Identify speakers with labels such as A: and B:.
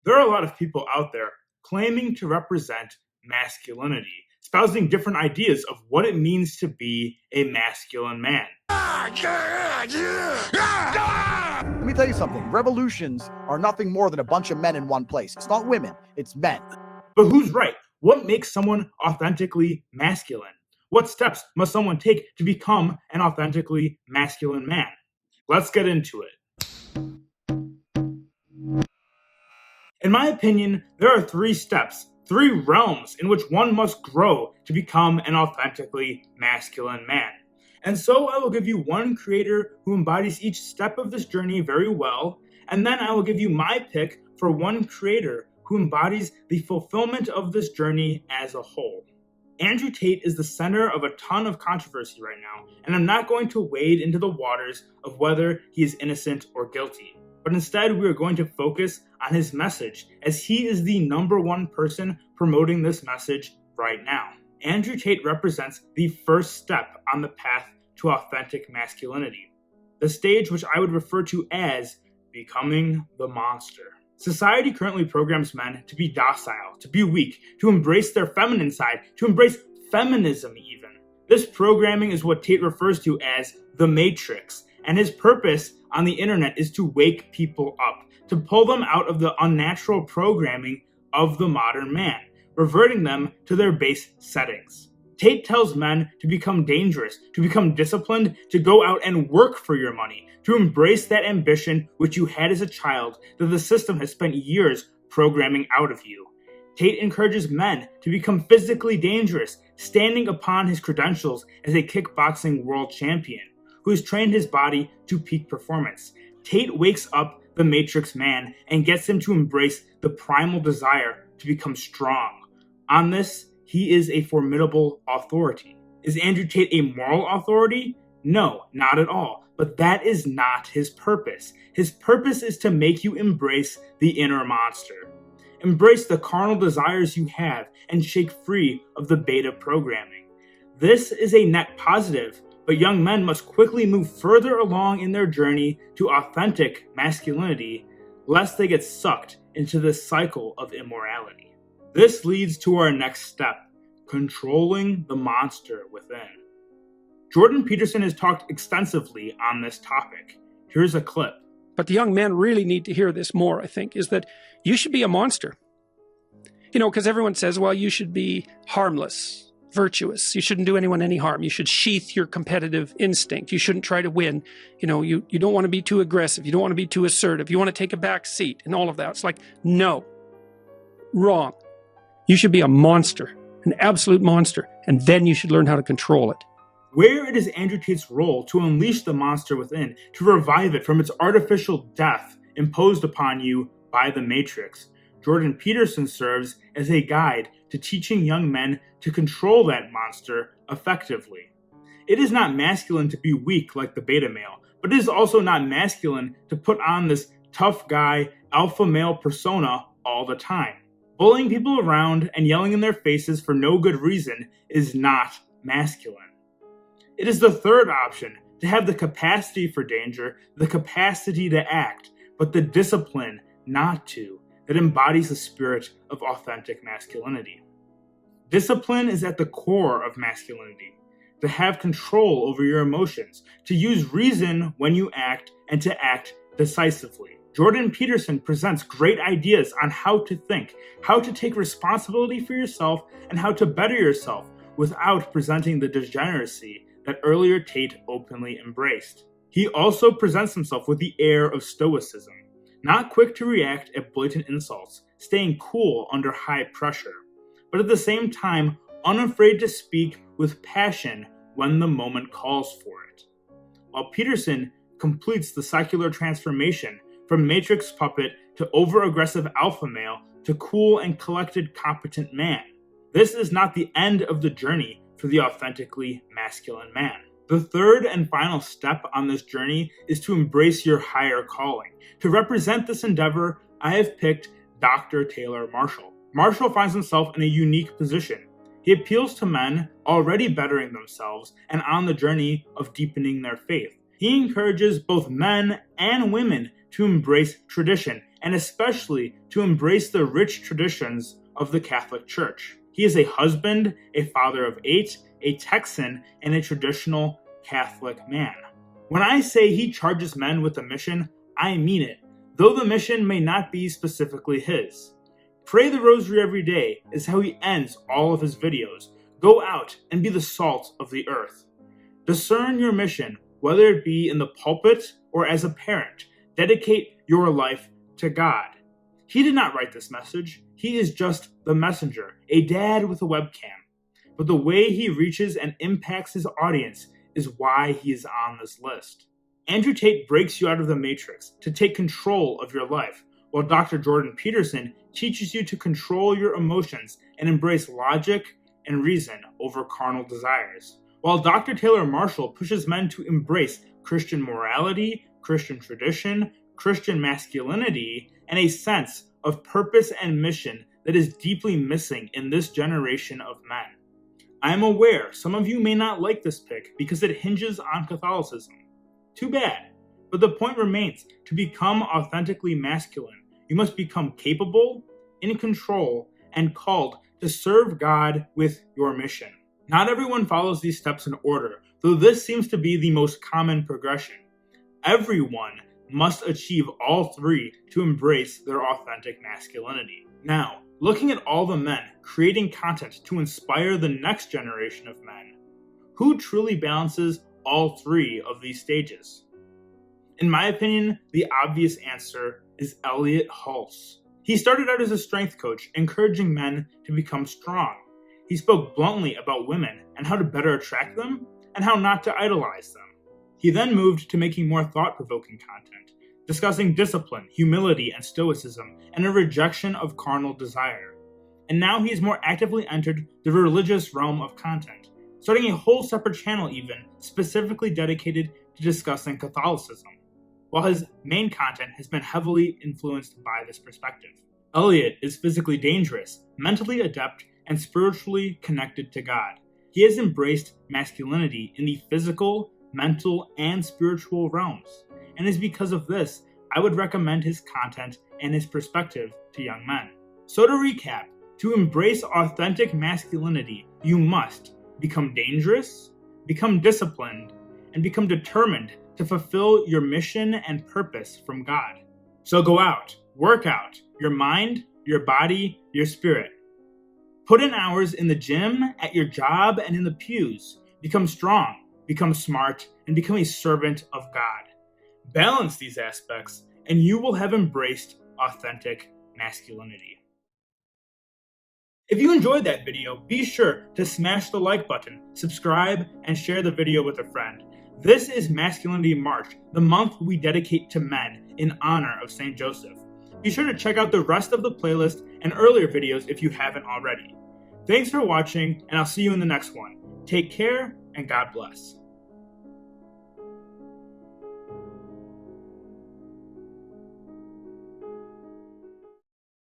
A: There are a lot of people out there claiming to represent masculinity, espousing different ideas of what it means to be a masculine man.
B: Let me tell you something. Revolutions are nothing more than a bunch of men in one place. It's not women, it's men.
A: But who's right? What makes someone authentically masculine? What steps must someone take to become an authentically masculine man? Let's get into it. In my opinion, there are 3 steps, 3 realms in which one must grow to become an authentically masculine man. And so I will give you one creator who embodies each step of this journey very well, and then I will give you my pick for one creator who embodies the fulfillment of this journey as a whole. Andrew Tate is the center of a ton of controversy right now, and I'm not going to wade into the waters of whether he is innocent or guilty. But instead, we are going to focus on his message, as he is the #1 person promoting this message right now. Andrew Tate represents the first step on the path to authentic masculinity, the stage which I would refer to as becoming the monster. Society currently programs men to be docile, to be weak, to embrace their feminine side, to embrace feminism even. This programming is what Tate refers to as the Matrix, and his purpose on the internet is to wake people up, to pull them out of the unnatural programming of the modern man, reverting them to their base settings. Tate tells men to become dangerous, to become disciplined, to go out and work for your money, to embrace that ambition which you had as a child that the system has spent years programming out of you. Tate encourages men to become physically dangerous, standing upon his credentials as a kickboxing world champion, who has trained his body to peak performance. Tate wakes up the Matrix man and gets him to embrace the primal desire to become strong. On this, he is a formidable authority. Is Andrew Tate a moral authority? No, not at all. But that is not his purpose. His purpose is to make you embrace the inner monster. Embrace the carnal desires you have and shake free of the beta programming. This is a net positive, but young men must quickly move further along in their journey to authentic masculinity, lest they get sucked into this cycle of immorality. This leads to our next step, controlling the monster within. Jordan Peterson has talked extensively on this topic. Here's a clip.
C: But the young men really need to hear this more, I think, is that you should be a monster. Because everyone says, well, you should be harmless, virtuous. You shouldn't do anyone any harm. You should sheath your competitive instinct. You shouldn't try to win. You don't want to be too aggressive. You don't want to be too assertive. You want to take a back seat and all of that. It's like, no, wrong. You should be a monster, an absolute monster, and then you should learn how to control it.
A: Where it is Andrew Tate's role to unleash the monster within, to revive it from its artificial death imposed upon you by the Matrix, Jordan Peterson serves as a guide to teaching young men to control that monster effectively. It is not masculine to be weak like the beta male, but it is also not masculine to put on this tough guy, alpha male persona all the time. Bullying people around and yelling in their faces for no good reason is not masculine. It is the third option, to have the capacity for danger, the capacity to act, but the discipline not to, that embodies the spirit of authentic masculinity. Discipline is at the core of masculinity, to have control over your emotions, to use reason when you act, and to act decisively. Jordan Peterson presents great ideas on how to think, how to take responsibility for yourself, and how to better yourself without presenting the degeneracy that earlier Tate openly embraced. He also presents himself with the air of stoicism, not quick to react at blatant insults, staying cool under high pressure, but at the same time unafraid to speak with passion when the moment calls for it. While Peterson completes the secular transformation from Matrix puppet to over-aggressive alpha male to cool and collected competent man. This is not the end of the journey for the authentically masculine man. The third and final step on this journey is to embrace your higher calling. To represent this endeavor, I have picked Dr. Taylor Marshall. Marshall finds himself in a unique position. He appeals to men already bettering themselves and on the journey of deepening their faith. He encourages both men and women to embrace tradition and especially to embrace the rich traditions of the Catholic Church. He is a husband, a father of 8, a Texan, and a traditional Catholic man. When I say he charges men with a mission, I mean it, though the mission may not be specifically his. Pray the rosary every day is how he ends all of his videos. Go out and be the salt of the earth. Discern your mission, whether it be in the pulpit or as a parent. Dedicate your life to God. He did not write this message. He is just the messenger, a dad with a webcam. But the way he reaches and impacts his audience is why he is on this list. Andrew Tate breaks you out of the matrix to take control of your life, while Dr. Jordan Peterson teaches you to control your emotions and embrace logic and reason over carnal desires, while Dr. Taylor Marshall pushes men to embrace Christian morality, Christian tradition, Christian masculinity, and a sense of purpose and mission that is deeply missing in this generation of men. I am aware some of you may not like this pick because it hinges on Catholicism. Too bad, but the point remains: to become authentically masculine, you must become capable, in control, and called to serve God with your mission. Not everyone follows these steps in order, though this seems to be the most common progression. Everyone must achieve all three to embrace their authentic masculinity. Now, looking at all the men creating content to inspire the next generation of men, who truly balances all three of these stages? In my opinion, the obvious answer is Elliot Hulse. He started out as a strength coach, encouraging men to become strong. He spoke bluntly about women and how to better attract them, and how not to idolize them. He then moved to making more thought-provoking content, discussing discipline, humility, and stoicism, and a rejection of carnal desire. And now he has more actively entered the religious realm of content, starting a whole separate channel even, specifically dedicated to discussing Catholicism, while his main content has been heavily influenced by this perspective. Elliot is physically dangerous, mentally adept, and spiritually connected to God. He has embraced masculinity in the physical, mental, and spiritual realms, and it is because of this I would recommend his content and his perspective to young men. So to recap, to embrace authentic masculinity, you must become dangerous, become disciplined, and become determined to fulfill your mission and purpose from God. So go out, work out your mind, your body, your spirit. Put in hours in the gym, at your job, and in the pews. Become strong, become smart, and become a servant of God. Balance these aspects, and you will have embraced authentic masculinity. If you enjoyed that video, be sure to smash the like button, subscribe, and share the video with a friend. This is Masculinity March, the month we dedicate to men in honor of St. Joseph. Be sure to check out the rest of the playlist and earlier videos if you haven't already. Thanks for watching, and I'll see you in the next one. Take care, and God bless.